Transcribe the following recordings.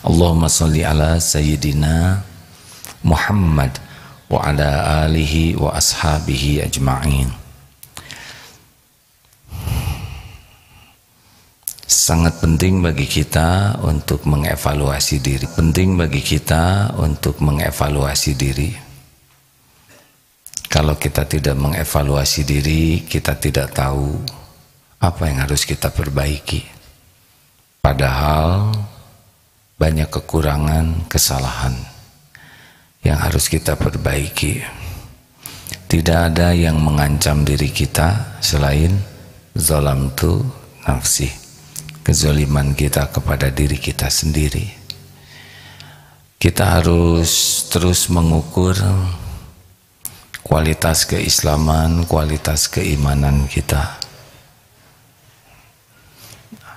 Allahumma salli ala Sayyidina Muhammad wa ala alihi wa ashabihi ajma'in. Sangat penting bagi kita untuk mengevaluasi diri. Penting bagi kita untuk mengevaluasi diri. Kalau kita tidak mengevaluasi diri, kita tidak tahu apa yang harus kita perbaiki. Padahal banyak kekurangan, kesalahan yang harus kita perbaiki. Tidak ada yang mengancam diri kita selain zalamtu nafsi, kezaliman kita kepada diri kita sendiri. Kita harus terus mengukur kualitas keislaman, kualitas keimanan kita.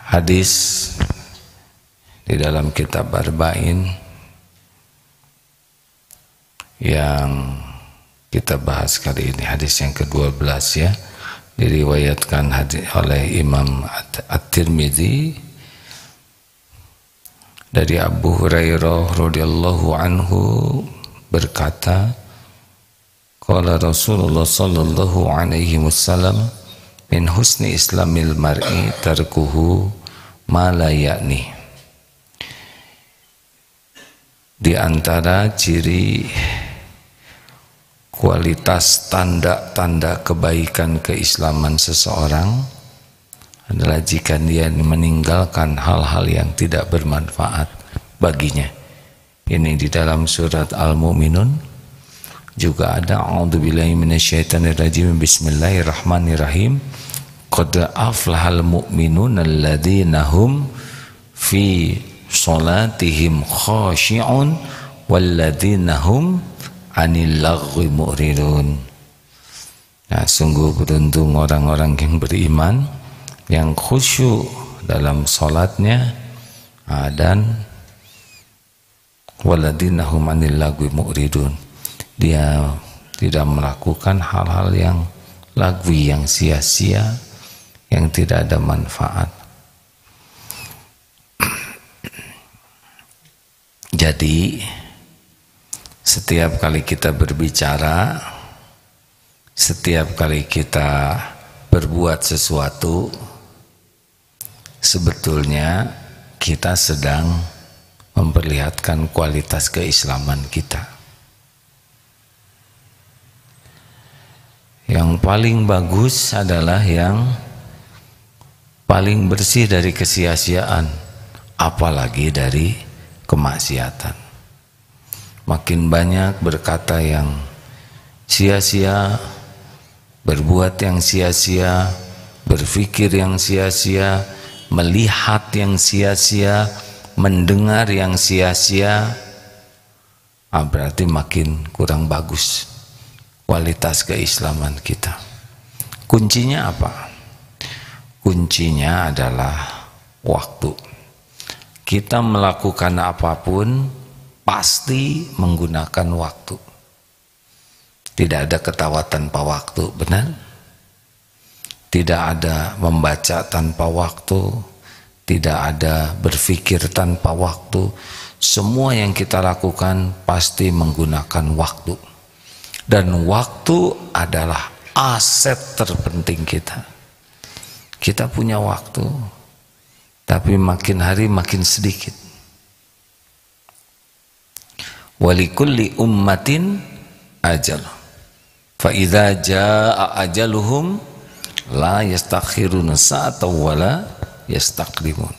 Hadis di dalam kitab Arba'in yang kita bahas kali ini, hadis yang ke-12 ya, diriwayatkan oleh Imam At-Tirmidzi dari Abu Hurairah radhiyallahu anhu berkata, qala Rasulullah sallallahu alaihi wasallam, min husni islamil mar'i tarkuhu ma la ya'ni. Di antara ciri kualitas tanda-tanda kebaikan keislaman seseorang adalah jika dia meninggalkan hal-hal yang tidak bermanfaat baginya. Ini di dalam surat Al-Mu'minun juga ada, a'udzubillahi minasyaitonirrajim, bismillahirrahmanirrahim, qad aflahal mu'minun alladzina hum fi sholatihim khashi'un walladzina hum anil laghwi mu'ridun. Nah, sungguh beruntung orang-orang yang beriman yang khusyuk dalam sholatnya, dan walladzina hum anil laghwi mu'ridun, dia tidak melakukan hal-hal yang lagwi, yang sia-sia, yang tidak ada manfaat. Jadi setiap kali kita berbicara, setiap kali kita berbuat sesuatu, sebetulnya kita sedang memperlihatkan kualitas keislaman kita. Yang paling bagus adalah yang paling bersih dari kesia-siaan, apalagi dari kemaksiatan. Makin banyak berkata yang sia-sia, berbuat yang sia-sia, berpikir yang sia-sia, melihat yang sia-sia, mendengar yang sia-sia, berarti makin kurang bagus kualitas keislaman kita. Kuncinya apa? Kuncinya adalah waktu. Kita melakukan apapun pasti menggunakan waktu. Tidak ada ketawa tanpa waktu, benar? Tidak ada membaca tanpa waktu, tidak ada berpikir tanpa waktu. Semua yang kita lakukan pasti menggunakan waktu. Dan waktu adalah aset terpenting kita. Kita punya waktu, tapi makin hari makin sedikit. Walikulli ummatin ajal, fa idza jaa ajaluhum la yastakhiruna sa'atan wa la yastaqdimun.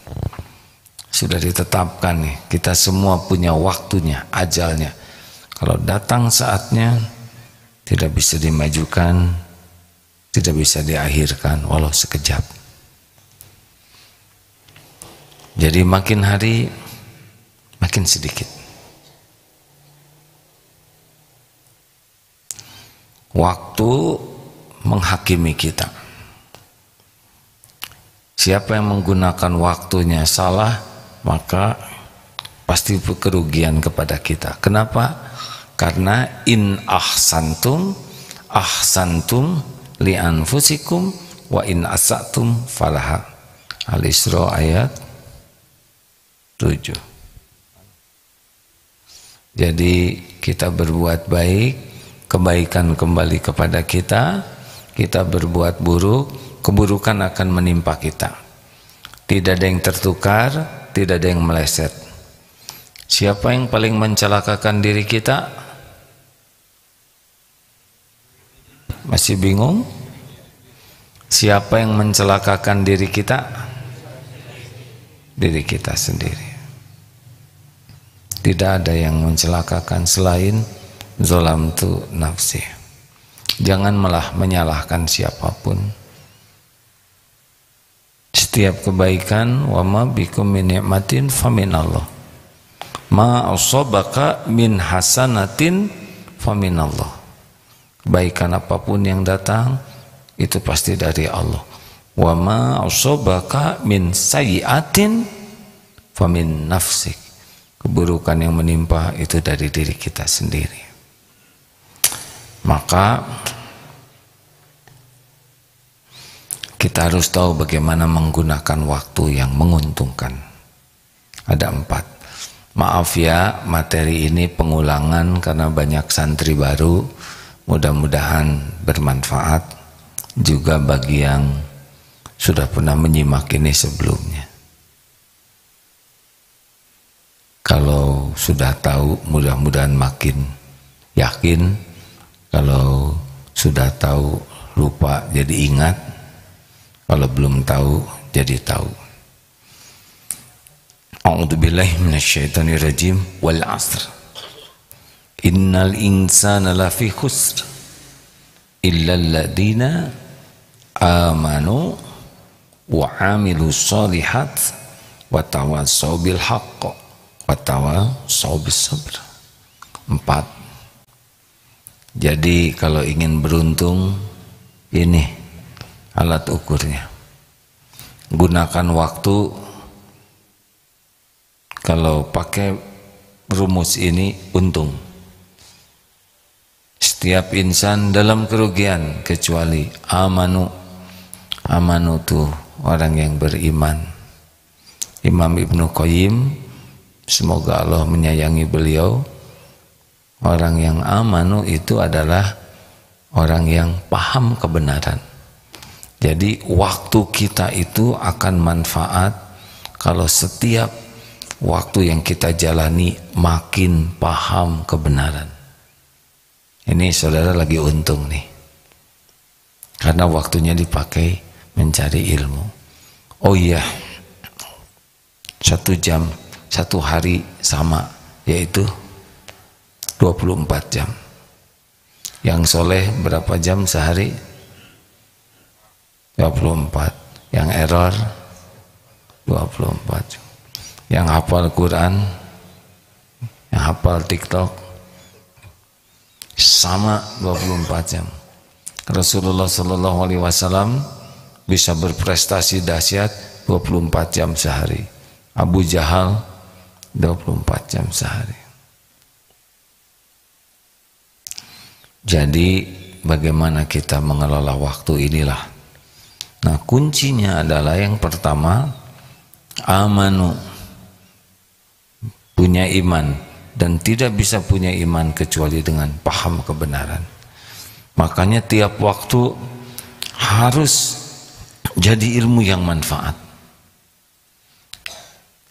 Sudah ditetapkan nih, kita semua punya waktunya, ajalnya. Kalau datang saatnya, tidak bisa dimajukan, tidak bisa diakhirkan walau sekejap. Jadi makin hari makin sedikit. Waktu menghakimi kita. Siapa yang menggunakan waktunya salah, maka pasti kerugian kepada kita. Kenapa? Karena in ahsantum li anfusikum wa in asatum falaha. Al-Isra ayat 7. Jadi kita berbuat baik, kebaikan kembali kepada kita. Kita berbuat buruk, keburukan akan menimpa kita. Tidak ada yang tertukar, tidak ada yang meleset. Siapa yang paling mencelakakan diri kita? Masih bingung? Siapa yang mencelakakan diri kita? Diri kita sendiri. Tidak ada yang mencelakakan selain zalamtu nafsi. Jangan malah menyalahkan siapapun. Setiap kebaikan, wa ma bikum min ni'matin faminallah. Ma asabaka min hasanatin faminallah. Kebaikan apapun yang datang itu pasti dari Allah. Wa ma asabaka min sayyi'atin famin nafsik. Keburukan yang menimpa itu dari diri kita sendiri. Maka kita harus tahu bagaimana menggunakan waktu yang menguntungkan. Ada 4. Maaf ya, materi ini pengulangan karena banyak santri baru. Mudah-mudahan bermanfaat juga bagi yang sudah pernah menyimak ini sebelumnya. Kalau sudah tahu, mudah-mudahan makin yakin. Kalau sudah tahu, lupa jadi ingat. Kalau belum tahu, jadi tahu. A'udzubillahi minasyaitonirrajim. Wal 'asr. Innal insana lafi khusr illa alladziina amanu wa 'amilus shalihat wa tawassaw bil haqq wa tawassaw bis sabr. 4. Jadi kalau ingin beruntung, ini alat ukurnya. Gunakan waktu. Kalau pakai rumus ini untung. Setiap insan dalam kerugian kecuali amanu. Amanu itu orang yang beriman. Imam Ibnu Qayyim, semoga Allah menyayangi beliau, orang yang amanu itu adalah orang yang paham kebenaran. Jadi waktu kita itu akan manfaat kalau setiap waktu yang kita jalani makin paham kebenaran. Ini saudara lagi untung nih, karena waktunya dipakai mencari ilmu. Oh iya, 1 jam, 1 hari sama, yaitu 24 jam. Yang soleh berapa jam sehari? 24. Yang error 24 jam. Yang hafal Quran, yang hafal TikTok sama 24 jam. Rasulullah SAW bisa berprestasi dahsyat 24 jam sehari. Abu Jahal 24 jam sehari. Jadi bagaimana kita mengelola waktu inilah. Nah, kuncinya adalah yang pertama, amanu, punya iman, dan tidak bisa punya iman kecuali dengan paham kebenaran. Makanya tiap waktu harus jadi ilmu yang manfaat.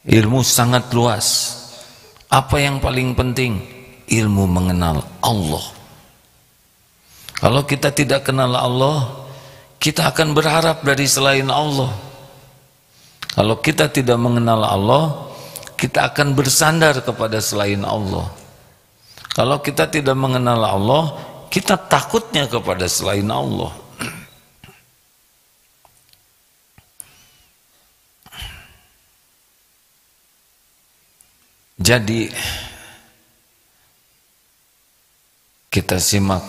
Ilmu sangat luas. Apa yang paling penting? Ilmu mengenal Allah. Kalau kita tidak kenal Allah, kita akan berharap dari selain Allah. Kalau kita tidak mengenal Allah, kita akan bersandar kepada selain Allah. Kalau kita tidak mengenal Allah, kita takutnya kepada selain Allah. Jadi kita simak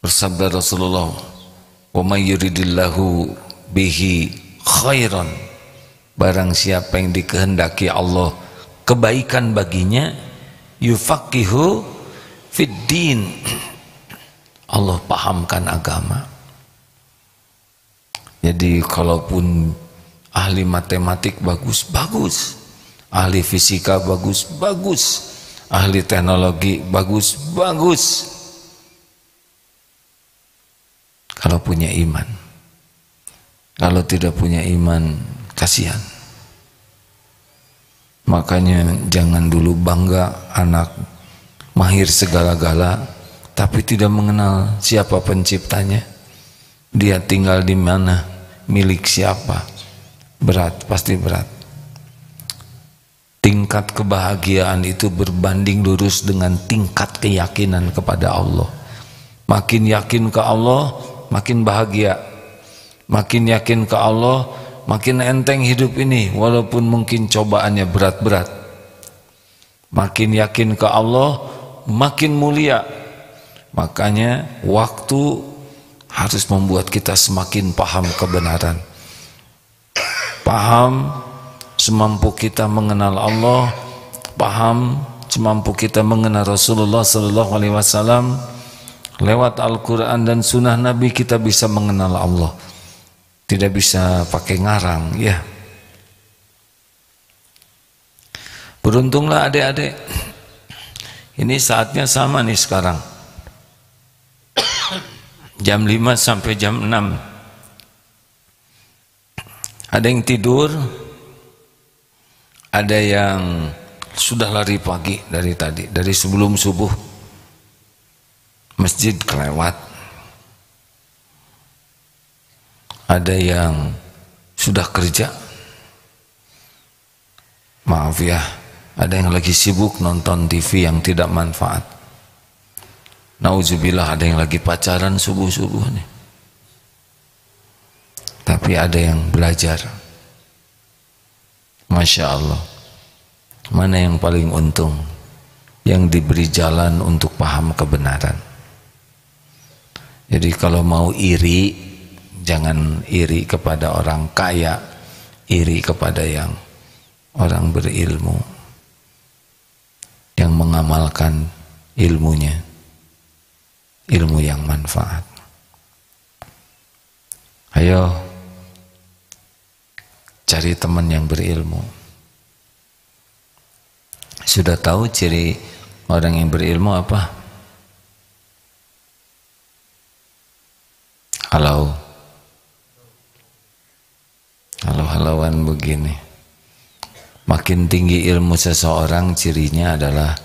bersabda Rasulullah, "Wa may yuridillahu bihi khairan." Barang siapa yang dikehendaki Allah kebaikan baginya, yufaqihu fid din. Allah pahamkan agama. Jadi kalaupun ahli matematik bagus, ahli fisika bagus, ahli teknologi, bagus, bagus. Kalau punya iman. Kalau tidak punya iman, kasihan. Makanya jangan dulu bangga anak mahir segala-gala, tapi tidak mengenal siapa penciptanya. Dia tinggal di mana, milik siapa. Berat, pasti berat. Tingkat kebahagiaan itu berbanding lurus dengan tingkat keyakinan kepada Allah. Makin yakin ke Allah, makin bahagia. Makin yakin ke Allah, makin enteng hidup ini, walaupun mungkin cobaannya berat-berat. Makin yakin ke Allah, makin mulia. Makanya waktu harus membuat kita semakin paham kebenaran. Paham semampu kita mengenal Allah, paham semampu kita mengenal Rasulullah SAW. Lewat Al-Quran dan Sunnah Nabi kita bisa mengenal Allah. Tidak bisa pakai ngarang, ya. Beruntunglah adik-adik. Ini saatnya sama nih sekarang. Jam 5 sampai jam 6. Ada yang tidur, ada yang sudah lari pagi dari tadi, dari sebelum subuh. Masjid kelewat. Ada yang sudah kerja, maaf ya, ada yang lagi sibuk nonton TV yang tidak manfaat. Nauzubillah, ada yang lagi pacaran subuh-subuh nih. Tapi ada yang belajar. Masya Allah. Mana yang paling untung? Yang diberi jalan untuk paham kebenaran. Jadi kalau mau iri, jangan iri kepada orang kaya, iri kepada yang orang berilmu, yang mengamalkan ilmunya, ilmu yang manfaat. Ayo cari teman yang berilmu. Sudah tahu ciri orang yang berilmu apa? Halau-halauan begini. Makin tinggi ilmu seseorang, cirinya adalah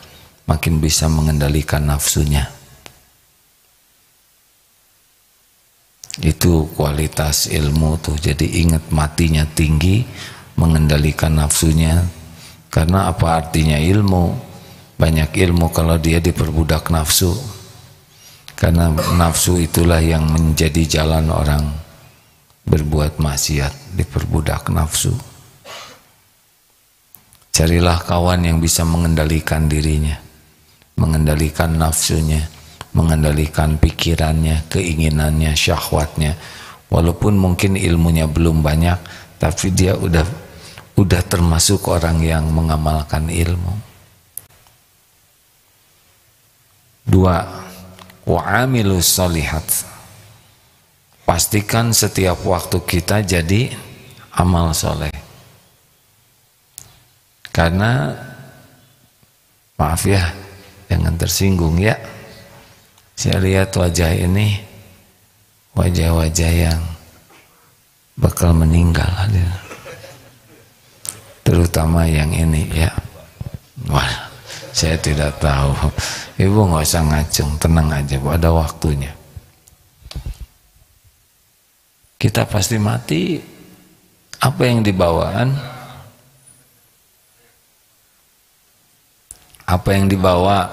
makin bisa mengendalikan nafsunya. Itu kualitas ilmu tuh. Jadi ingat, matinya tinggi, mengendalikan nafsunya. Karena apa artinya ilmu? Banyak ilmu kalau dia diperbudak nafsu. Karena nafsu itulah yang menjadi jalan orang berbuat maksiat, diperbudak nafsu. Carilah kawan yang bisa mengendalikan dirinya, mengendalikan nafsunya, mengendalikan pikirannya, keinginannya, syahwatnya. Walaupun mungkin ilmunya belum banyak, tapi dia udah termasuk orang yang mengamalkan ilmu. 2. Wa'amilus sholihat. Pastikan setiap waktu kita jadi amal soleh. Karena maaf ya, jangan tersinggung ya. Saya lihat wajah ini, wajah-wajah yang bakal meninggal, terutama yang ini ya. Wah, saya tidak tahu. Ibu nggak usah ngacung, tenang aja, ada waktunya. Kita pasti mati. Apa yang dibawaan? Apa yang dibawa?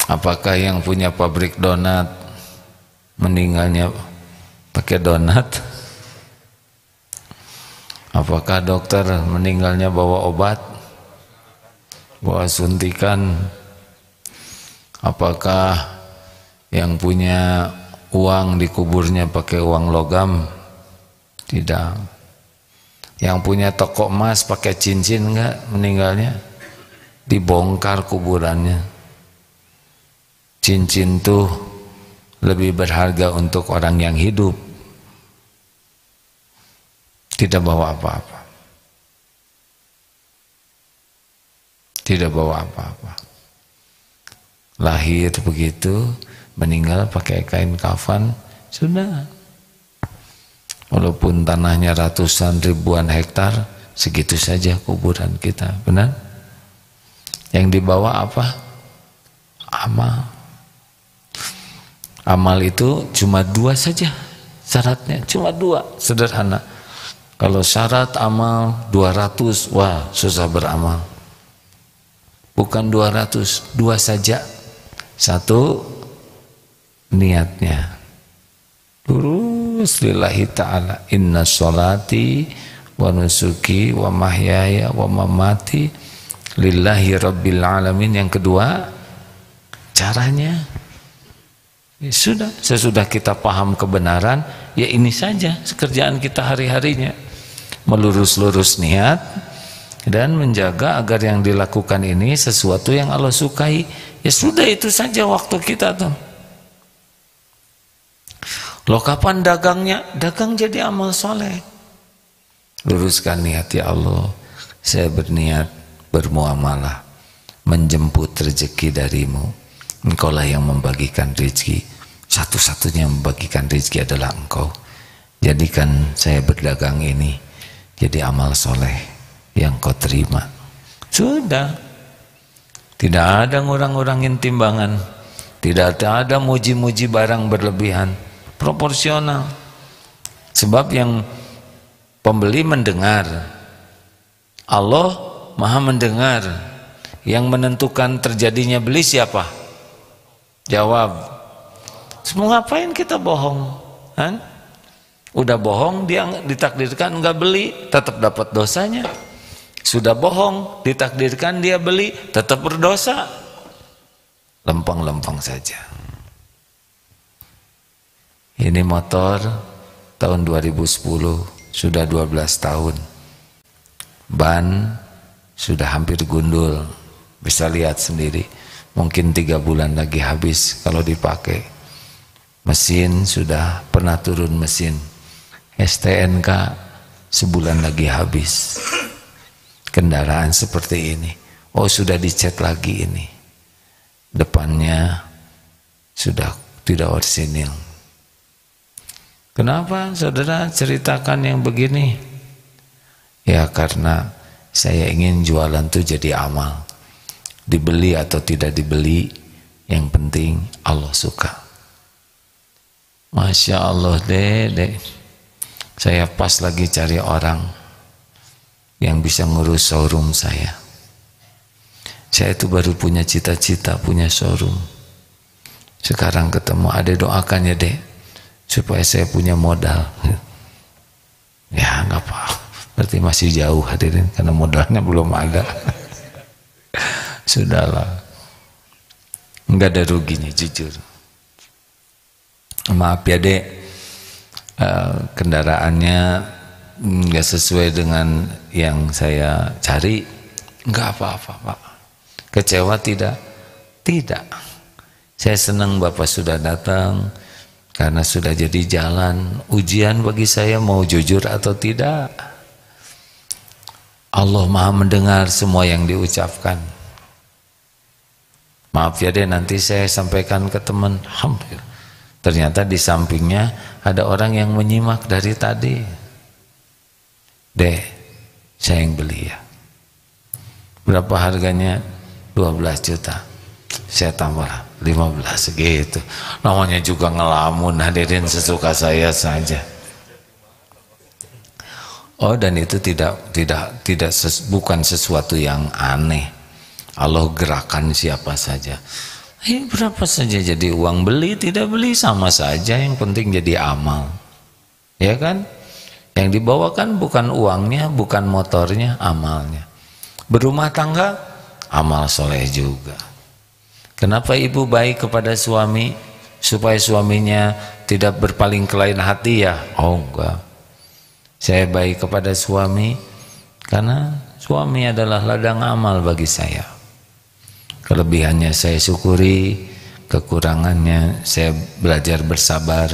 Apakah yang punya pabrik donat meninggalnya pakai donat? Apakah dokter meninggalnya bawa obat, bawa suntikan? Apakah yang punya uang dikuburnya pakai uang logam? Tidak. Yang punya toko emas pakai cincin enggak meninggalnya? Dibongkar kuburannya. Cincin tuh lebih berharga untuk orang yang hidup. Tidak bawa apa-apa. tidak bawa apa-apa. Lahir begitu, meninggal pakai kain kafan, sudah. Walaupun tanahnya ratusan ribuan hektar, segitu saja kuburan kita, benar? Yang dibawa apa? Amal. Amal itu cuma 2 saja syaratnya, cuma 2, sederhana. Kalau syarat amal 200, wah susah beramal. Bukan 200, 2 saja. 1, niatnya lurus lillahi ta'ala, inna sholati wa nusuki wa mahyaya wa mamati lillahi rabbil alamin. Yang kedua, caranya ya sudah, sesudah kita paham kebenaran, ya ini saja kerjaan kita hari-harinya, melurus-lurus niat dan menjaga agar yang dilakukan ini sesuatu yang Allah sukai. Ya sudah, itu saja waktu kita tuh. Loh, kapan dagangnya? Dagang jadi amal soleh. Luruskan niat, ya Allah, saya berniat bermuamalah, menjemput rezeki darimu. Engkaulah yang membagikan rezeki, satu-satunya yang membagikan rezeki adalah Engkau. Jadikan saya berdagang ini jadi amal soleh yang Kau terima. Sudah, tidak ada ngurang-ngurangin timbangan, tidak ada muji-muji barang berlebihan, proporsional. Sebab yang pembeli mendengar, Allah Maha mendengar. Yang menentukan terjadinya beli siapa? Jawab. Semua ngapain kita bohong? Kan? Udah bohong, dia ditakdirkan enggak beli, tetap dapat dosanya. Sudah bohong, ditakdirkan dia beli, tetap berdosa. Lempeng-lempeng saja. Ini motor tahun 2010, sudah 12 tahun. Ban sudah hampir gundul, bisa lihat sendiri. Mungkin 3 bulan lagi habis kalau dipakai. Mesin sudah pernah turun mesin. STNK sebulan lagi habis. Kendaraan seperti ini, oh sudah dicat lagi ini. Depannya sudah tidak orsinil. Kenapa saudara ceritakan yang begini? Ya karena saya ingin jualan itu jadi amal. Dibeli atau tidak dibeli, yang penting Allah suka. Masya Allah dek, saya pas lagi cari orang yang bisa ngurus showroom saya. Saya itu baru punya cita-cita punya showroom. Sekarang ketemu, adek doakan ya dek, supaya saya punya modal. Ya nggak apa, berarti masih jauh hadirin, karena modalnya belum ada. Sudahlah, nggak ada ruginya jujur. Maaf ya dek, kendaraannya nggak sesuai dengan yang saya cari. Nggak apa-apa Pak. Kecewa tidak? Tidak. Saya senang Bapak sudah datang, karena sudah jadi jalan ujian bagi saya mau jujur atau tidak. Allah Maha mendengar semua yang diucapkan. Maaf ya deh, nanti saya sampaikan ke teman. Alhamdulillah, ternyata di sampingnya ada orang yang menyimak dari tadi. Deh, saya yang beli ya. Berapa harganya? 12 juta. Saya tambah 15 gitu. Namanya juga ngelamun, hadirin, sesuka saya saja. Oh, dan itu bukan sesuatu yang aneh. Allah gerakan siapa saja. Berapa saja jadi uang, beli tidak beli sama saja, yang penting jadi amal. Ya kan? Yang dibawakan bukan uangnya, bukan motornya, amalnya. Berumah tangga, amal soleh juga. Kenapa ibu baik kepada suami? Supaya suaminya tidak berpaling ke lain hati ya? Oh enggak. Saya baik kepada suami karena suami adalah ladang amal bagi saya. Kelebihannya saya syukuri, kekurangannya saya belajar bersabar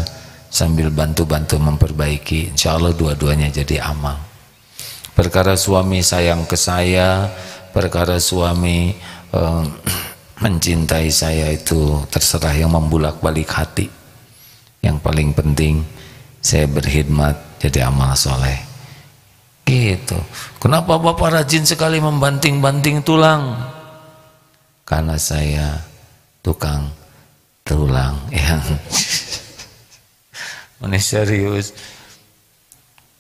sambil bantu-bantu memperbaiki. Insya Allah dua-duanya jadi amal. Perkara suami sayang ke saya, perkara suami mencintai saya itu terserah, yang membulak-balik hati. Yang paling penting saya berkhidmat jadi amal soleh. Gitu. Kenapa Bapak rajin sekali membanting-banting tulang? Karena saya tukang tulang. Yang ini serius.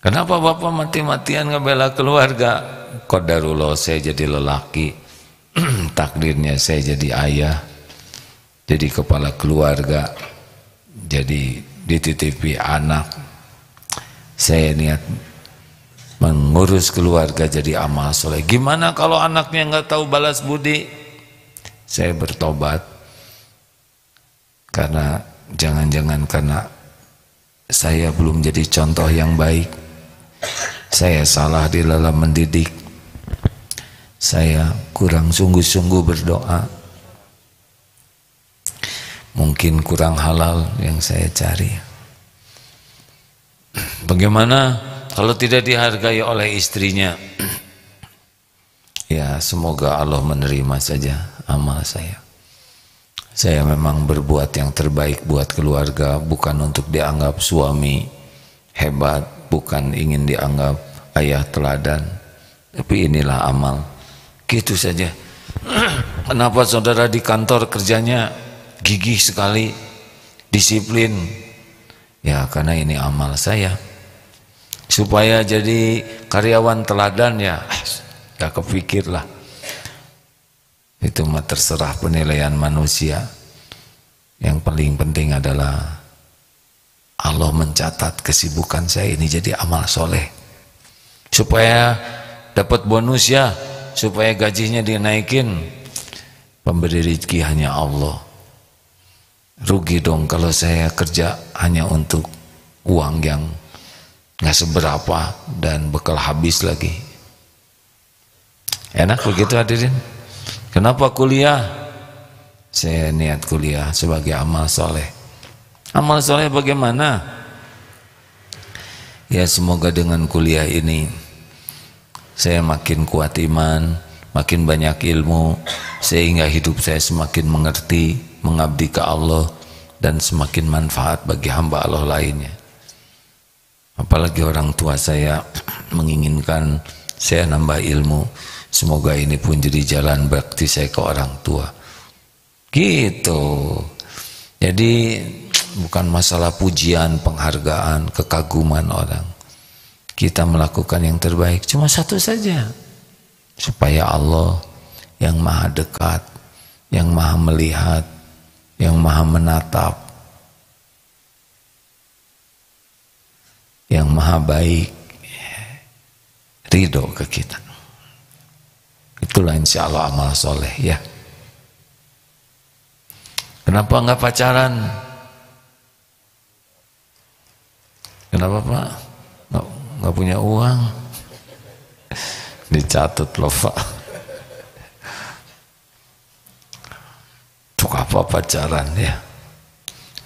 Kenapa Bapak mati-matian ngebela keluarga? Qadarullah saya jadi lelaki, takdirnya saya jadi ayah, jadi kepala keluarga, jadi dititipi anak. Saya niat mengurus keluarga jadi amal soleh. Gimana kalau anaknya nggak tahu balas budi? Saya bertobat, karena jangan-jangan karena saya belum jadi contoh yang baik, saya salah di dalam mendidik, saya kurang sungguh-sungguh berdoa, mungkin kurang halal yang saya cari. Bagaimana kalau tidak dihargai oleh istrinya? Ya semoga Allah menerima saja amal saya. Saya memang berbuat yang terbaik buat keluarga, bukan untuk dianggap suami hebat, bukan ingin dianggap ayah teladan, tapi inilah amal. Gitu saja. Kenapa saudara di kantor kerjanya gigih sekali, disiplin? Ya karena ini amal saya. Supaya jadi karyawan teladan ya gak kepikirlah. Itu mah terserah penilaian manusia. Yang paling penting adalah Allah mencatat kesibukan saya ini jadi amal soleh, supaya dapat bonus ya, supaya gajinya dinaikin. Pemberi rezeki hanya Allah. Rugi dong kalau saya kerja hanya untuk uang yang nggak seberapa dan bekal habis lagi. Enak begitu hadirin. Kenapa kuliah? Saya niat kuliah sebagai amal soleh. Amal soleh bagaimana? Ya semoga dengan kuliah ini saya makin kuat iman, makin banyak ilmu, sehingga hidup saya semakin mengerti, mengabdi ke Allah, dan semakin manfaat bagi hamba Allah lainnya. Apalagi orang tua saya menginginkan saya nambah ilmu. Semoga ini pun jadi jalan bakti saya ke orang tua. Gitu. Jadi bukan masalah pujian, penghargaan, kekaguman orang. Kita melakukan yang terbaik cuma satu saja, supaya Allah yang maha dekat, yang maha melihat, yang maha menatap, yang maha baik, ridho ke kita. Itulah insya Allah amal soleh ya. Kenapa nggak pacaran? Kenapa Pak? Nggak punya uang? Dicatat loh Pak. Untuk apa pacaran ya?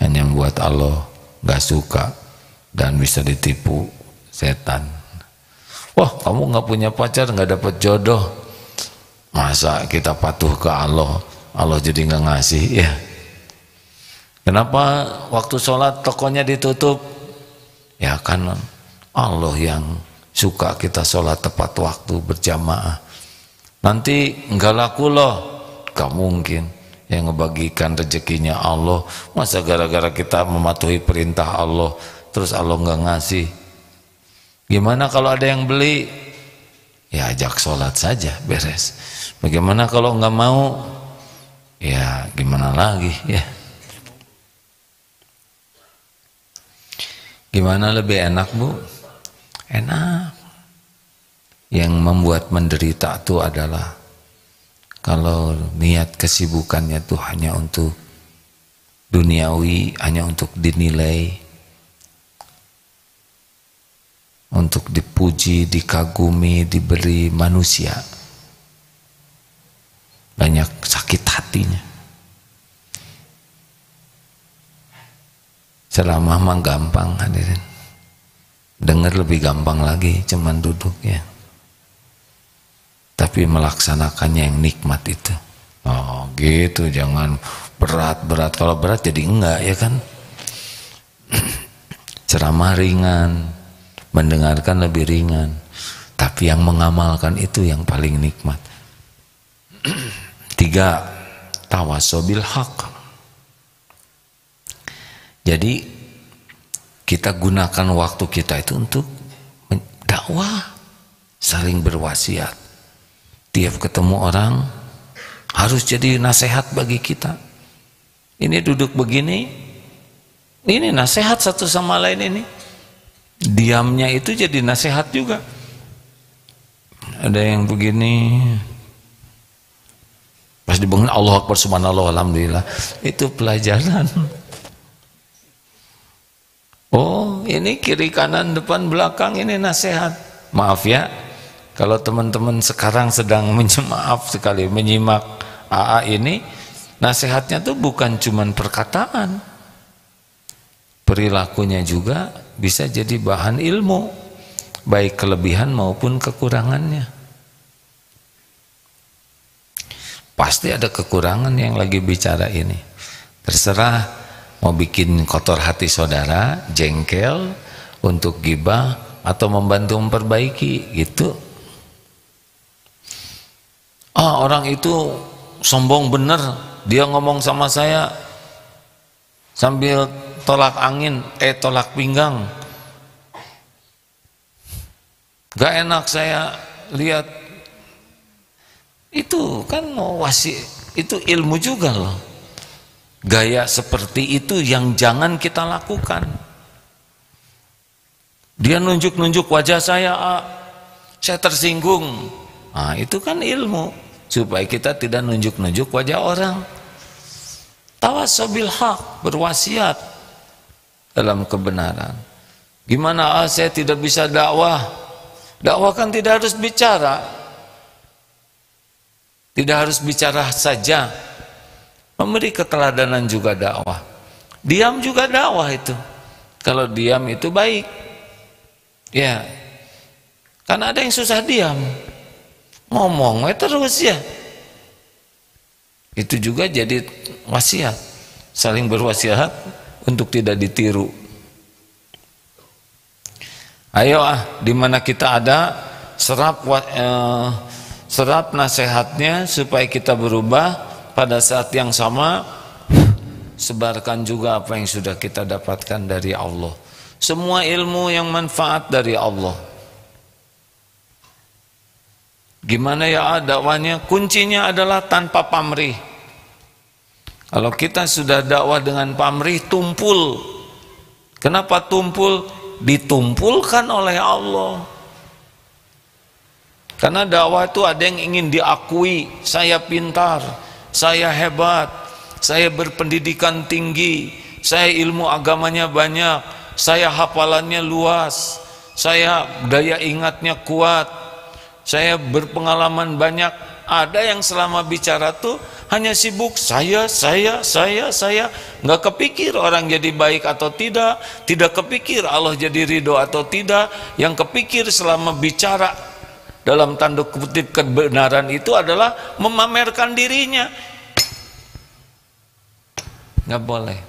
Hanya buat Allah nggak suka dan bisa ditipu setan. Wah kamu nggak punya pacar, nggak dapat jodoh. Masa kita patuh ke Allah, Allah jadi nggak ngasih ya? Kenapa waktu sholat tokonya ditutup? Ya kan Allah yang suka kita sholat tepat waktu berjamaah. Nanti nggak laku loh, gak mungkin. Yang ngebagikan rezekinya Allah. Masa gara-gara kita mematuhi perintah Allah terus Allah nggak ngasih? Gimana kalau ada yang beli? Ya ajak sholat saja, beres. Bagaimana kalau nggak mau? Ya gimana lagi ya? Gimana lebih enak Bu? Enak. Yang membuat menderita itu adalah kalau niat kesibukannya itu hanya untuk duniawi, hanya untuk dinilai, untuk dipuji, dikagumi, diberi manusia. Banyak sakit hatinya. Ceramah mah gampang hadirin. Dengar lebih gampang lagi, cuman duduk ya. Tapi tapi melaksanakannya yang nikmat itu. Oh gitu, jangan berat-berat. Kalau berat jadi enggak, ya kan? Ceramah ringan, mendengarkan lebih ringan, tapi yang mengamalkan itu yang paling nikmat. 3, tawasobil haq. Jadi kita gunakan waktu kita itu untuk dakwah, saling berwasiat. Tiap ketemu orang harus jadi nasihat bagi kita. Ini duduk begini, ini nasihat satu sama lain ini. Diamnya itu jadi nasihat juga. Ada yang begini, pas dibangun Allahu Akbar subhanallah alhamdulillah, itu pelajaran. Oh, ini kiri kanan depan belakang, ini nasihat. Maaf ya, kalau teman-teman sekarang sedang menyimak AA ini, nasihatnya tuh bukan cuman perkataan, perilakunya juga bisa jadi bahan ilmu, baik kelebihan maupun kekurangannya. Pasti ada kekurangan yang lagi bicara ini. Terserah mau bikin kotor hati saudara, jengkel, untuk gibah, atau membantu memperbaiki, gitu. Orang itu sombong bener, dia ngomong sama saya sambil tolak angin, tolak pinggang. Gak enak saya lihat. Itu kan itu ilmu juga loh. Gaya seperti itu yang jangan kita lakukan. Dia nunjuk-nunjuk wajah saya tersinggung. Nah, itu kan ilmu, supaya kita tidak nunjuk-nunjuk wajah orang. Tawasobil haq, berwasiat dalam kebenaran. Gimana saya tidak bisa dakwah? Dakwah kan tidak harus bicara. Tidak harus bicara saja. Memberi keteladanan juga dakwah. Diam juga dakwah itu. Kalau diam itu baik. Ya. Karena ada yang susah diam. Ngomong terus ya. Itu juga jadi wasiat. Saling berwasiat untuk tidak ditiru. Ayo di mana kita ada, serap nasihatnya supaya kita berubah. Pada saat yang sama sebarkan juga apa yang sudah kita dapatkan dari Allah. Semua ilmu yang manfaat dari Allah. Gimana ya dakwanya? Kuncinya adalah tanpa pamrih. Kalau kita sudah dakwah dengan pamrih, tumpul. Kenapa tumpul? Ditumpulkan oleh Allah. Karena dakwah itu ada yang ingin diakui, saya pintar, saya hebat, saya berpendidikan tinggi, saya ilmu agamanya banyak, saya hafalannya luas, saya daya ingatnya kuat, saya berpengalaman banyak. Ada yang selama bicara tuh hanya sibuk saya, nggak kepikir orang jadi baik atau tidak kepikir Allah jadi ridho atau tidak. Yang kepikir selama bicara dalam tanda kutip kebenaran itu adalah memamerkan dirinya. Nggak boleh.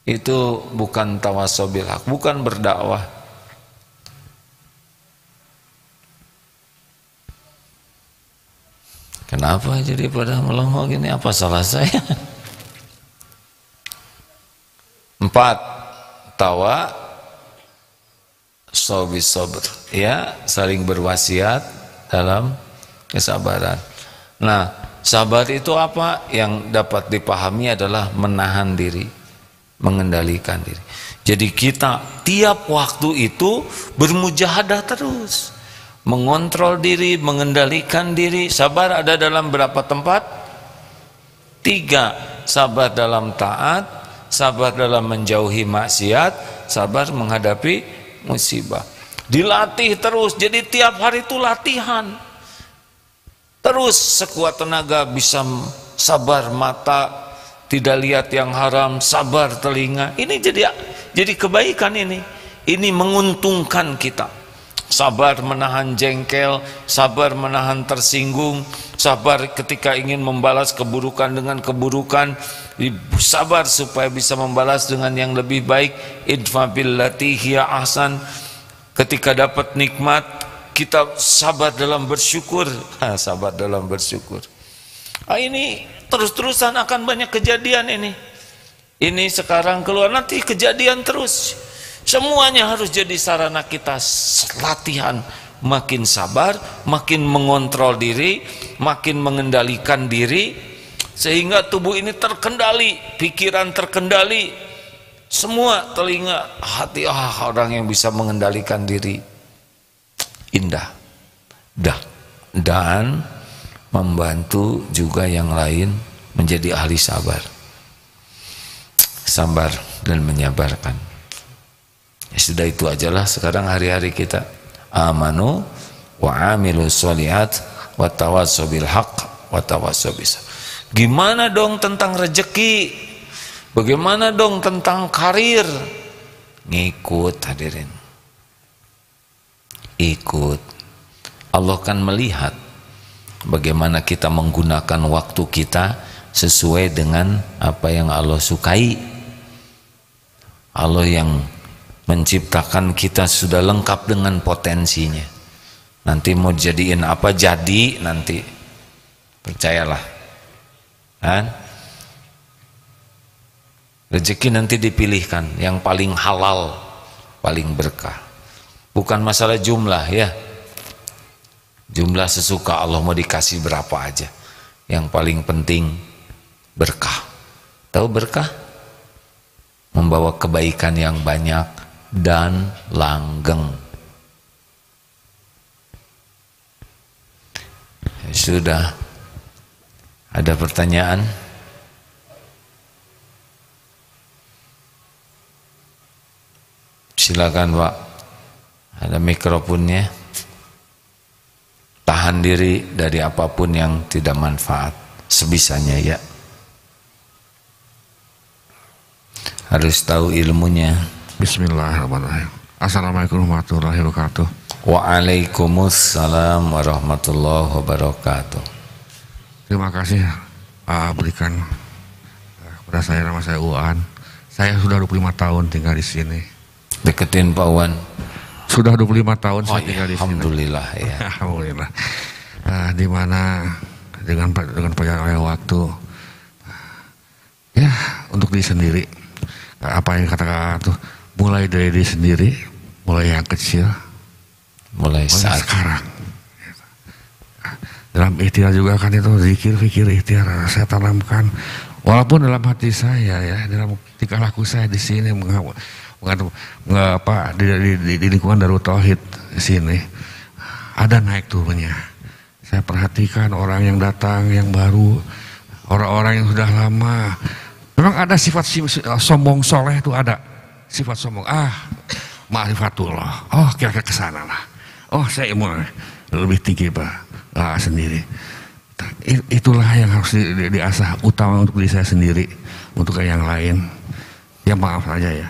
Itu bukan tawasobil haq, bukan berdakwah. Kenapa jadi pada melongo gini? Apa salah saya? 4, tawa sobis sabr, ya, saling berwasiat dalam kesabaran. Nah, sabar itu apa? Yang dapat dipahami adalah menahan diri, mengendalikan diri. Jadi kita tiap waktu itu bermujahadah terus, mengontrol diri, mengendalikan diri. Sabar ada dalam berapa tempat? 3, sabar dalam taat, sabar dalam menjauhi maksiat, sabar menghadapi musibah. Dilatih terus, jadi tiap hari itu latihan terus, sekuat tenaga bisa sabar mata tidak lihat yang haram, sabar telinga. Ini jadi kebaikan, ini menguntungkan kita. sabar menahan jengkel, sabar menahan tersinggung, sabar ketika ingin membalas keburukan dengan keburukan, sabar supaya bisa membalas dengan yang lebih baik. Idfa billati hiya ahsan. Ketika dapat nikmat, kita sabar dalam bersyukur. Sabar dalam bersyukur. Ini terus-terusan akan banyak kejadian ini. Ini sekarang keluar, nanti kejadian terus. Semuanya harus jadi sarana kita latihan, makin sabar, makin mengontrol diri, makin mengendalikan diri, sehingga tubuh ini terkendali, pikiran terkendali, semua telinga, hati. Orang yang bisa mengendalikan diri indah, dan membantu juga yang lain menjadi ahli sabar dan menyabarkan. Ya sudah, itu ajalah sekarang hari-hari kita. Amanu wa amilu sholihat wa tawassaw bil haqq wa tawassaw bis sabr. Gimana dong tentang rezeki? Bagaimana dong tentang karir? Ngikut, hadirin. Ikut. Allah kan melihat bagaimana kita menggunakan waktu kita sesuai dengan apa yang Allah sukai. Allah yang menciptakan kita sudah lengkap dengan potensinya. Nanti mau jadiin apa jadi nanti, percayalah. Rezeki nanti dipilihkan yang paling halal, paling berkah. Bukan masalah jumlah ya. Jumlah sesuka Allah, mau dikasih berapa aja. Yang paling penting berkah. Tahu berkah? Membawa kebaikan yang banyak dan langgeng. Sudah ada pertanyaan? Silakan Pak, ada mikrofonnya. Tahan diri dari apapun yang tidak manfaat sebisanya ya. Harus tahu ilmunya. Bismillahirrahmanirrahim. Assalamualaikum warahmatullahi wabarakatuh. Waalaikumsalam warahmatullahi wabarakatuh. Terima kasih berikan kepada saya, nama saya Uan. Saya sudah 25 tahun tinggal di sini. Deketin Pak Uan. Sudah 25 tahun saya tinggal di sini. Alhamdulillah ya. Alhamdulillah. Di mana dengan perjalanan waktu, ya untuk diri sendiri. Apa yang kata-kata tuh, mulai dari diri sendiri, mulai yang kecil, mulai saat sekarang. Dalam ikhtiar juga kan itu zikir, fikir, ikhtiar saya tanamkan. Walaupun dalam hati saya ya, dalam tingkah laku saya di sini di lingkungan Darut Tauhid di sini ada naik turunnya. Saya perhatikan orang yang datang, yang baru, orang-orang yang sudah lama. Memang ada sifat sombong soleh itu ada. Sifat sombong, ma'rifatullah. Oh kira-kira kesana lah. Oh saya mau lebih tinggi Pak sendiri. Itulah yang harus diasah, utama untuk diri saya sendiri. Untuk yang lain, ya maaf saja ya.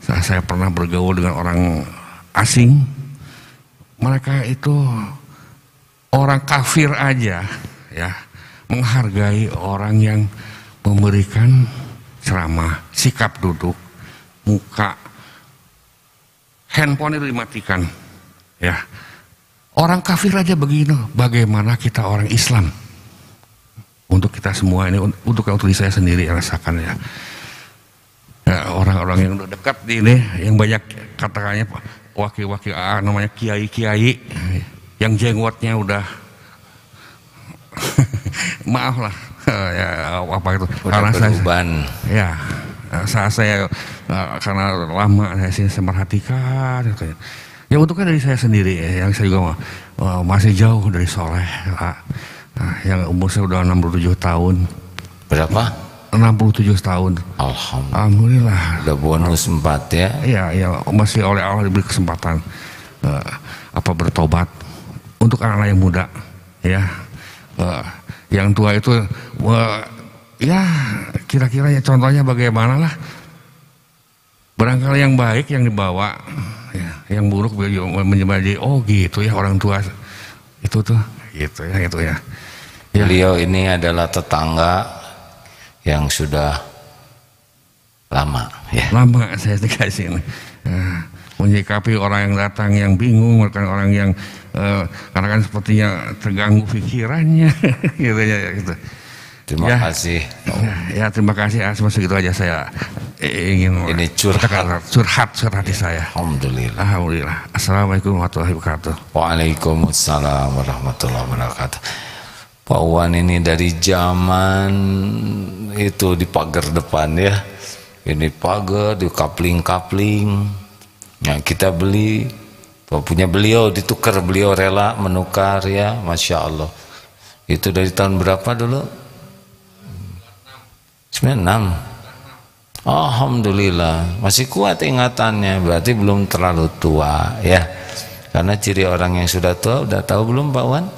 Saya pernah bergaul dengan orang asing. Mereka itu orang kafir aja ya, menghargai orang yang memberikan ceramah, sikap duduk, muka, handphone itu dimatikan ya. Orang kafir aja begini, bagaimana kita orang Islam? Untuk kita semua ini, untuk diri saya sendiri rasakan ya. Orang-orang yang udah dekat ini, yang banyak katakannya wakil-wakil namanya kiai-kiai, yang jenggotnya udah maaf lah ya, apa itu karena saya karena lama saya memperhatikan gitu. Ya untuknya dari saya sendiri ya, yang saya juga masih jauh dari soleh yang umur saya udah 67 tahun. Berapa? 67 tahun. Alhamdulillah. Udah bonus 4 ya? Iya, masih oleh Allah diberi kesempatan bertobat untuk anak-anak yang muda ya. Yang tua itu ya kira-kira ya contohnya bagaimana lah. Barangkali yang baik yang dibawa ya, yang buruk menjadi oh gitu ya orang tua itu tuh gitu ya itu ya. Beliau ini adalah tetangga yang sudah lama ya. Lama saya dikasih ini. Menyikapi orang yang datang yang bingung, orang yang karena kan sepertinya terganggu pikirannya gitu ya gitu. Terima kasih. Ya terima kasih. Segitu aja saya ingin ini curhat hati saya. Alhamdulillah. Assalamualaikum warahmatullahi wabarakatuh. Waalaikumsalam warahmatullahi wabarakatuh. Pak Wan ini dari zaman itu di pagar depan ya. Ini pagar di kapling-kapling. Yang kita beli, punya beliau ditukar, beliau rela menukar ya, Masya Allah. Itu dari tahun berapa dulu? 96. Alhamdulillah masih kuat ingatannya, berarti belum terlalu tua ya. Karena ciri orang yang sudah tua udah tahu belum Pak Wan?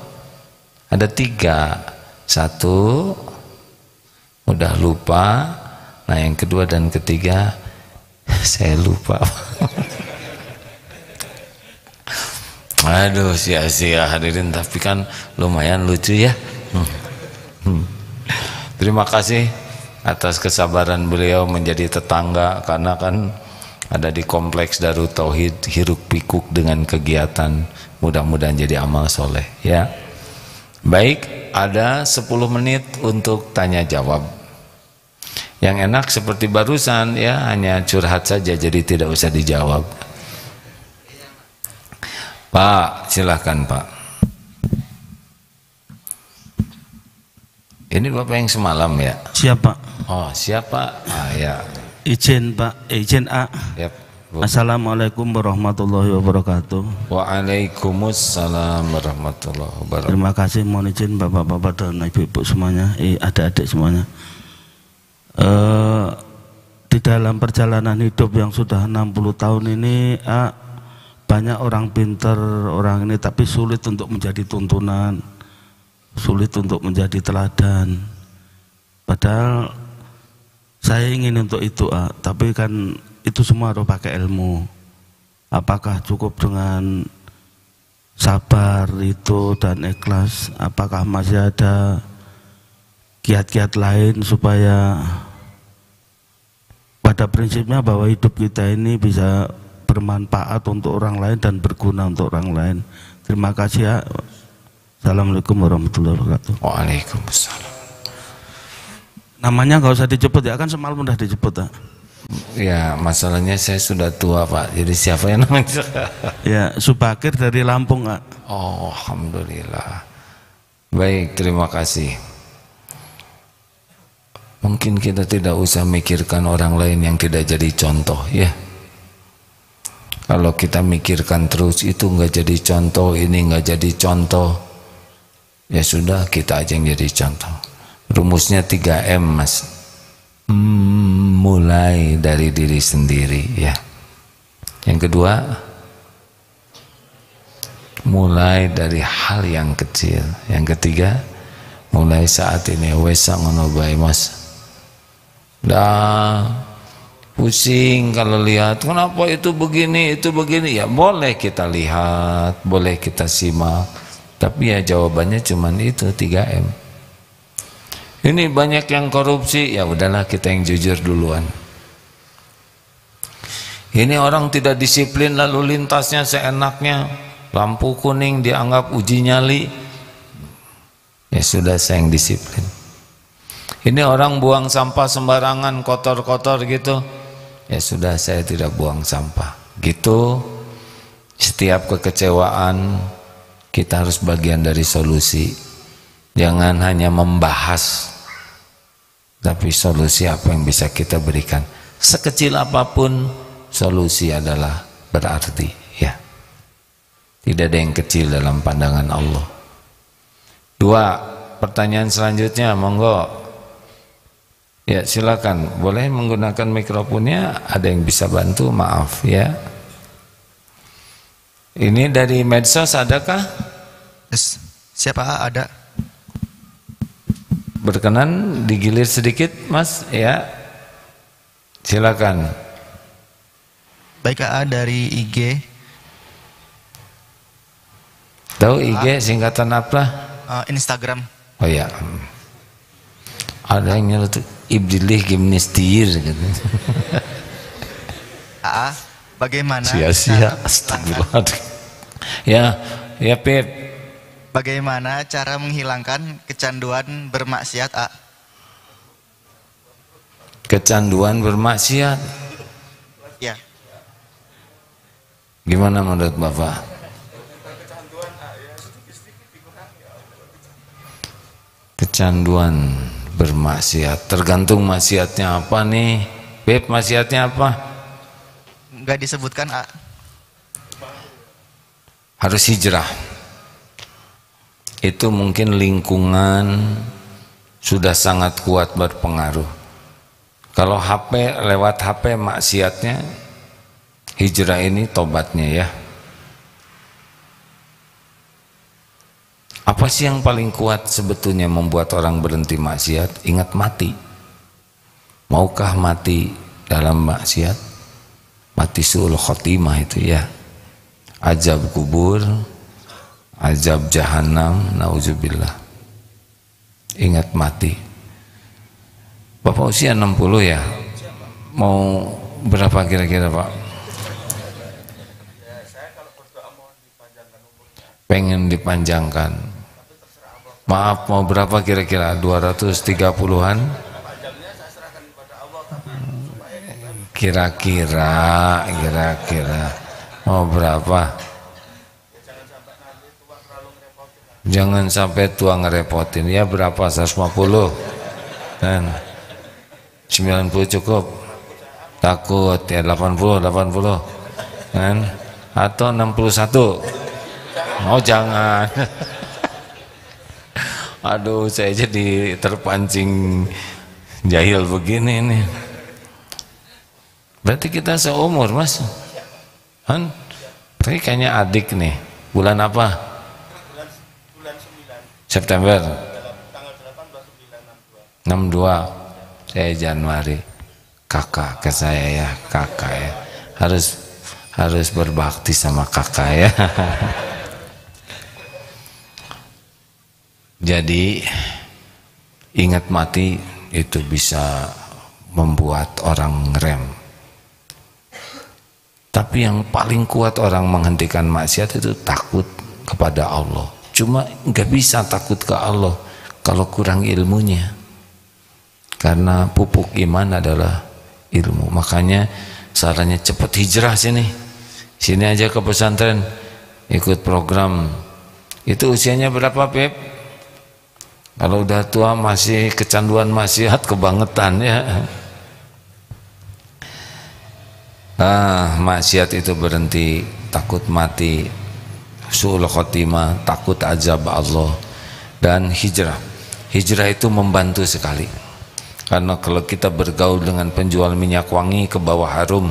Ada 3. 1 udah lupa. Nah yang kedua dan ketiga saya lupa. Aduh sia-sia hadirin, tapi kan lumayan lucu ya. Terima kasih atas kesabaran beliau menjadi tetangga, karena kan ada di kompleks Darut Tauhid, hiruk pikuk dengan kegiatan, mudah-mudahan jadi amal soleh ya. Baik, ada 10 menit untuk tanya jawab. Yang enak seperti barusan ya, hanya curhat saja jadi tidak usah dijawab. Pak, silahkan Pak. Ini Bapak yang semalam ya? Siapa? Oh siapa? Ya. Izin Pak, izin A. Yep. Assalamualaikum warahmatullahi wabarakatuh. Waalaikumsalam warahmatullahi wabarakatuh. Terima kasih, mohon izin bapak-bapak dan ibu-ibu semuanya, adik-adik semuanya. Di dalam perjalanan hidup yang sudah 60 tahun ini, banyak orang pintar orang ini, tapi sulit untuk menjadi tuntunan, sulit untuk menjadi teladan. Padahal saya ingin untuk itu, tapi kan itu semua harus pakai ilmu. Apakah cukup dengan sabar itu dan ikhlas? Apakah masih ada kiat-kiat lain supaya pada prinsipnya bahwa hidup kita ini bisa bermanfaat untuk orang lain dan berguna untuk orang lain. Terima kasih ya. Assalamualaikum warahmatullahi wabarakatuh. Waalaikumsalam. Namanya nggak usah dijemput ya, kan semalam udah dijemput ya. Ya masalahnya saya sudah tua Pak, jadi siapa yang namanya? Ya Subakir dari Lampung Kak. Oh Alhamdulillah. Baik, terima kasih. Mungkin kita tidak usah mikirkan orang lain yang tidak jadi contoh ya. Kalau kita mikirkan terus itu nggak jadi contoh, ini nggak jadi contoh, ya sudah kita aja yang jadi contoh. Rumusnya 3M Mas. Mulai dari diri sendiri ya. Yang kedua, mulai dari hal yang kecil. Yang ketiga, mulai saat ini wesa ngono bae Mas. Dah pusing kalau lihat kenapa itu begini ya, boleh kita lihat, boleh kita simak, tapi ya jawabannya cuman itu 3M. Ini banyak yang korupsi, ya udahlah kita yang jujur duluan. Ini orang tidak disiplin lalu lintasnya seenaknya, lampu kuning dianggap uji nyali, ya sudah saya yang disiplin. Ini orang buang sampah sembarangan, kotor-kotor gitu, ya sudah saya tidak buang sampah. Gitu, setiap kekecewaan kita harus bagian dari solusi. Jangan hanya membahas, tapi solusi apa yang bisa kita berikan. Sekecil apapun solusi adalah berarti ya. Tidak ada yang kecil dalam pandangan Allah. 2, pertanyaan selanjutnya monggo. Ya silakan, boleh menggunakan mikrofonnya, ada yang bisa bantu, maaf ya. Ini dari medsos adakah? Siapa ada? Berkenan digilir sedikit Mas ya. Silakan. Baik, AA dari IG. Tahu IG singkatan apa? Instagram. Oh ya. Ada yang nyeletuk Ibdilih Gimnistir gitu. Bagaimana? Sia-sia. Astagfirullah. Ya, Pip. Bagaimana cara menghilangkan kecanduan bermaksiat, Kecanduan bermaksiat. Ya. Gimana menurut Bapak? Kecanduan bermaksiat. Tergantung maksiatnya apa nih? Beb, maksiatnya apa? Nggak disebutkan, Harus hijrah. Itu mungkin lingkungan sudah sangat kuat berpengaruh. Kalau lewat HP maksiatnya, hijrah ini tobatnya ya. Apa sih yang paling kuat sebetulnya membuat orang berhenti maksiat? Ingat mati. Maukah mati dalam maksiat? Mati su'ul khotimah itu ya. Azab kubur, azab jahanam, nauzubillah. Ingat mati. Bapak usia 60 ya? Mau berapa kira-kira Pak? Pengen dipanjangkan. Maaf, mau berapa kira-kira? 230-an? Kira-kira mau berapa? Jangan sampai tua ngerepotin. Ya berapa? 150 kan? 90 cukup? Takut ya 80 kan? Atau 61? Oh jangan. Aduh, saya jadi terpancing jahil begini nih. Berarti kita seumur Mas kan? Tapi kayaknya adik nih. Bulan apa? Bulan 9 September tanggal 8 62. Saya Januari. Kakak ke saya ya, kakak ya. Harus berbakti sama kakak ya. Jadi ingat mati itu bisa membuat orang ngerem. Tapi yang paling kuat orang menghentikan maksiat itu takut kepada Allah. Cuma nggak bisa takut ke Allah kalau kurang ilmunya. Karena pupuk iman adalah ilmu. Makanya sarannya cepat hijrah sini. Sini aja ke pesantren, ikut program. Itu usianya berapa, Pep? Kalau udah tua masih kecanduan maksiat kebangetan ya. Maksiat itu berhenti, takut mati, su'ul khotimah, takut azab Allah, dan hijrah. Hijrah itu membantu sekali. Karena kalau kita bergaul dengan penjual minyak wangi ke bawah harum,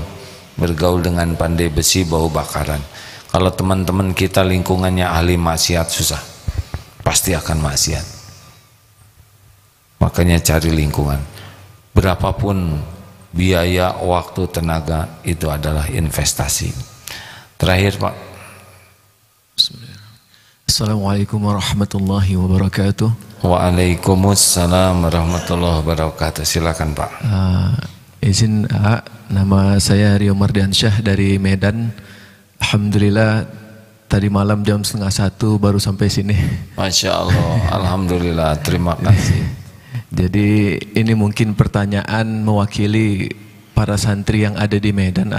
bergaul dengan pandai besi bau bakaran. Kalau teman-teman kita lingkungannya ahli maksiat, susah, pasti akan maksiat. Makanya cari lingkungan. Berapapun biaya, waktu, tenaga, itu adalah investasi. Terakhir Pak. Assalamualaikum warahmatullahi wabarakatuh. Waalaikumsalam warahmatullahi wabarakatuh. Silakan Pak. Izin nama saya Rio Mardiansyah dari Medan. Alhamdulillah tadi malam jam 12:30 baru sampai sini. Masya Allah. Alhamdulillah, terima kasih. Jadi ini mungkin pertanyaan mewakili para santri yang ada di Medan,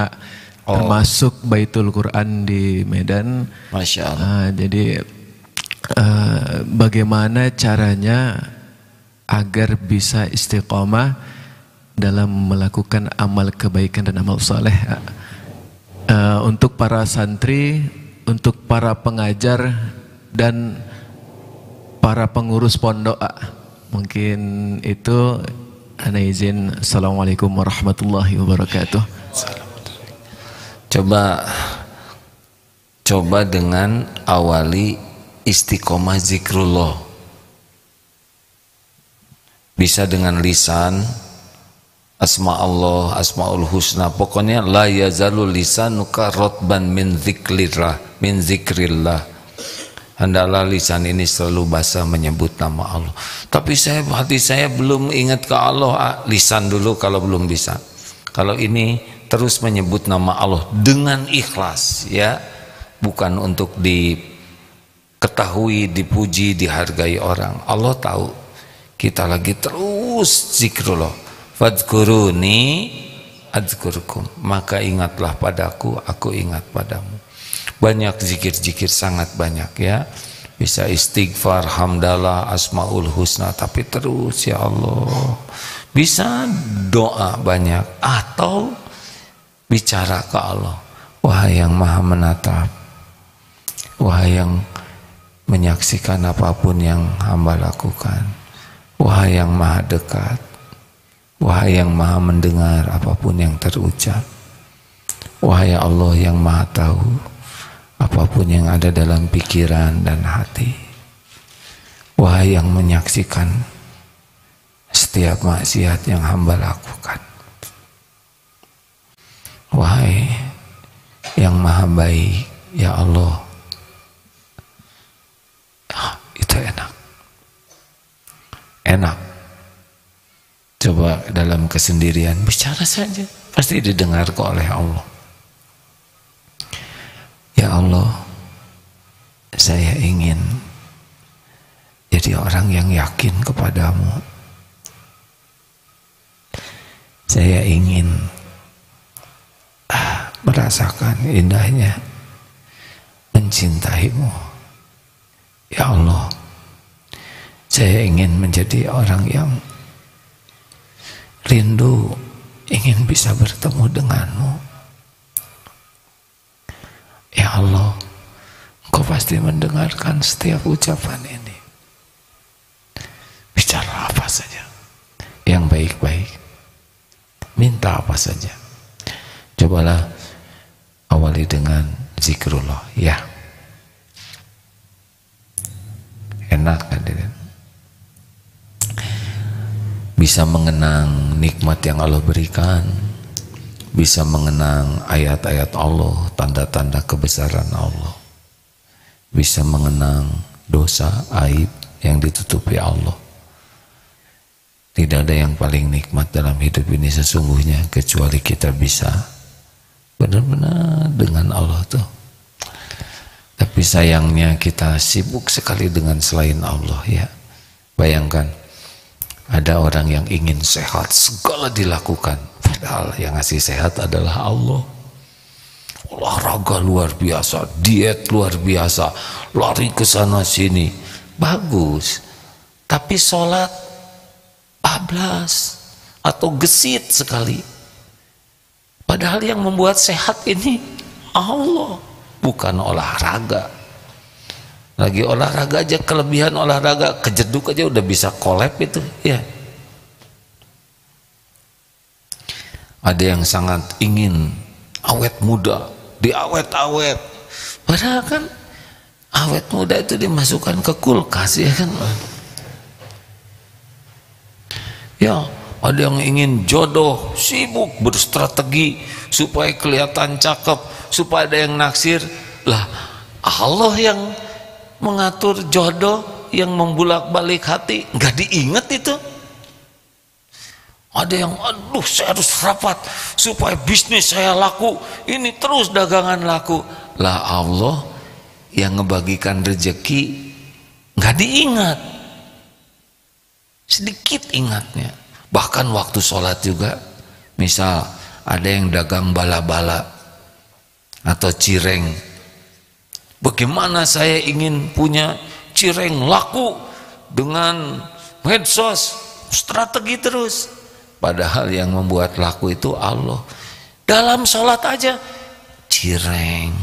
termasuk Baitul Quran di Medan. Masya Allah. Jadi bagaimana caranya agar bisa istiqomah dalam melakukan amal kebaikan dan amal saleh? Untuk para santri, untuk para pengajar dan para pengurus pondok. Mungkin itu ana izin. Assalamualaikum warahmatullahi wabarakatuh. Coba dengan awali istiqomah zikrullah. Bisa dengan lisan, asma Allah, asmaul husna. Pokoknya la yazalul lisanuka rotban min zikrillah. hendaklah lisan ini selalu basah menyebut nama Allah. Tapi hati saya belum ingat ke Allah. Lisan dulu kalau belum bisa. Kalau ini terus menyebut nama Allah dengan ikhlas, ya, bukan untuk diketahui, dipuji, dihargai orang. Allah tahu kita lagi terus zikrullah. Fadhkuruni adzkurkum, maka ingatlah padaku, aku ingat padamu. Banyak zikir-zikir, sangat banyak, ya. Bisa istighfar, hamdalah, asmaul husna, tapi terus ya Allah. Bisa doa banyak, atau bicara ke Allah. Wahai yang maha menatap, wahai yang menyaksikan apapun yang hamba lakukan, wahai yang maha dekat, wahai yang maha mendengar apapun yang terucap, wahai Allah yang maha tahu apapun yang ada dalam pikiran dan hati, wahai yang menyaksikan setiap maksiat yang hamba lakukan, wahai yang maha baik, ya Allah. Itu enak. Coba dalam kesendirian bicara saja, pasti didengar oleh Allah. Ya Allah, saya ingin jadi orang yang yakin kepadamu. Saya ingin merasakan indahnya mencintaimu. Ya Allah, saya ingin menjadi orang yang rindu, ingin bisa bertemu denganmu. Ya Allah, Engkau pasti mendengarkan setiap ucapan ini. Bicara apa saja yang baik-baik, minta apa saja. Cobalah awali dengan zikrullah, ya. Enak hadirin. Bisa mengenang nikmat yang Allah berikan, bisa mengenang ayat-ayat Allah, tanda-tanda kebesaran Allah, bisa mengenang dosa, aib yang ditutupi Allah. Tidak ada yang paling nikmat dalam hidup ini sesungguhnya kecuali kita bisa benar-benar dengan Allah tuh. Tapi sayangnya kita sibuk sekali dengan selain Allah, ya. Bayangkan ada orang yang ingin sehat, segala dilakukan, padahal yang ngasih sehat adalah Allah. Olahraga luar biasa, diet luar biasa, lari ke sana sini, bagus. Tapi sholat bablas atau gesit sekali. Padahal yang membuat sehat ini Allah, bukan olahraga. Lagi olahraga aja, kelebihan olahraga, kejeduk aja udah bisa kolab itu, ya. Ada yang sangat ingin awet muda, diawet-awet. Padahal kan awet muda itu dimasukkan ke kulkas, ya kan. Ya, ada yang ingin jodoh, sibuk berstrategi supaya kelihatan cakep, supaya ada yang naksir. Lah, Allah yang mengatur jodoh, yang membulak-balik hati, nggak diingat itu. Ada yang, aduh saya harus rapat supaya bisnis saya laku, ini terus dagangan laku. Lah Allah yang ngebagikan rezeki nggak diingat, sedikit ingatnya. Bahkan waktu sholat juga, misal ada yang dagang bala-bala atau cireng, bagaimana saya ingin punya cireng laku dengan medsos, strategi terus. Padahal yang membuat laku itu Allah. Dalam sholat aja cireng.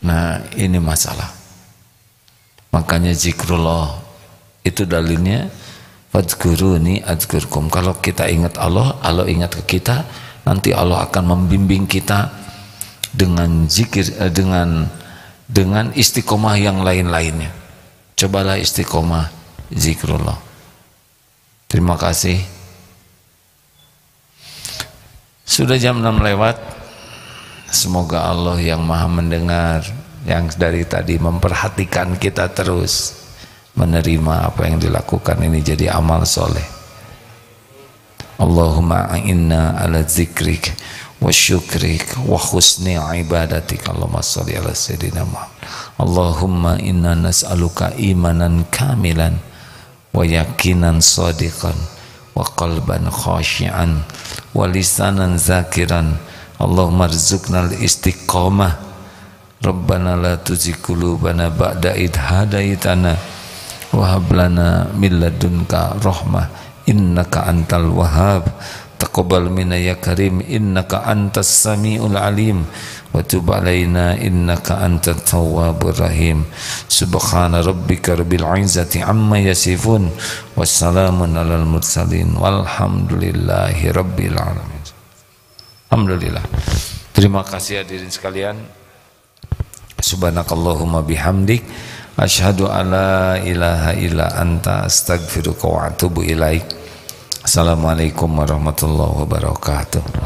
Nah, ini masalah. Makanya zikrullah itu dalilnya fadhkuruni adzkurkum. Kalau kita ingat Allah, Allah ingat ke kita. Nanti Allah akan membimbing kita dengan zikir, dengan istiqomah yang lain-lainnya. Cobalah istiqomah zikrullah. Terima kasih. Sudah jam 6 lewat. Semoga Allah yang maha mendengar, yang dari tadi memperhatikan kita terus, menerima apa yang dilakukan ini jadi amal soleh. Allahumma a'inna ala zikrik wa syukrik wa husni ibadatik. Allahumma salli ala sayyidina Muhammad. Allahumma inna nas'aluka imanan kamilan wa yakinan sadiqan wa qalban khashi'an wa lisanan zakiran. Allahumma rzuqna al-istiqamah. Rabbana la tuzigh qulubana ba'da idh hadaitana wa hab lana min ladunka rahmah innaka antal wahhab. Taqabbal minna ya karim innaka antas samiul alim wa tub alaina innaka antat tawwabur rahim. Subhana rabbika rabbil izzati amma yasifun wassalamun alal mursalin walhamdulillahi rabbil alamin. Alhamdulillah. Terima kasih hadirin sekalian. Subhanakallahumma bihamdik asyhadu alla ilaha illa anta astaghfiruka wa atubu ilaik. Assalamualaikum warahmatullahi wabarakatuh.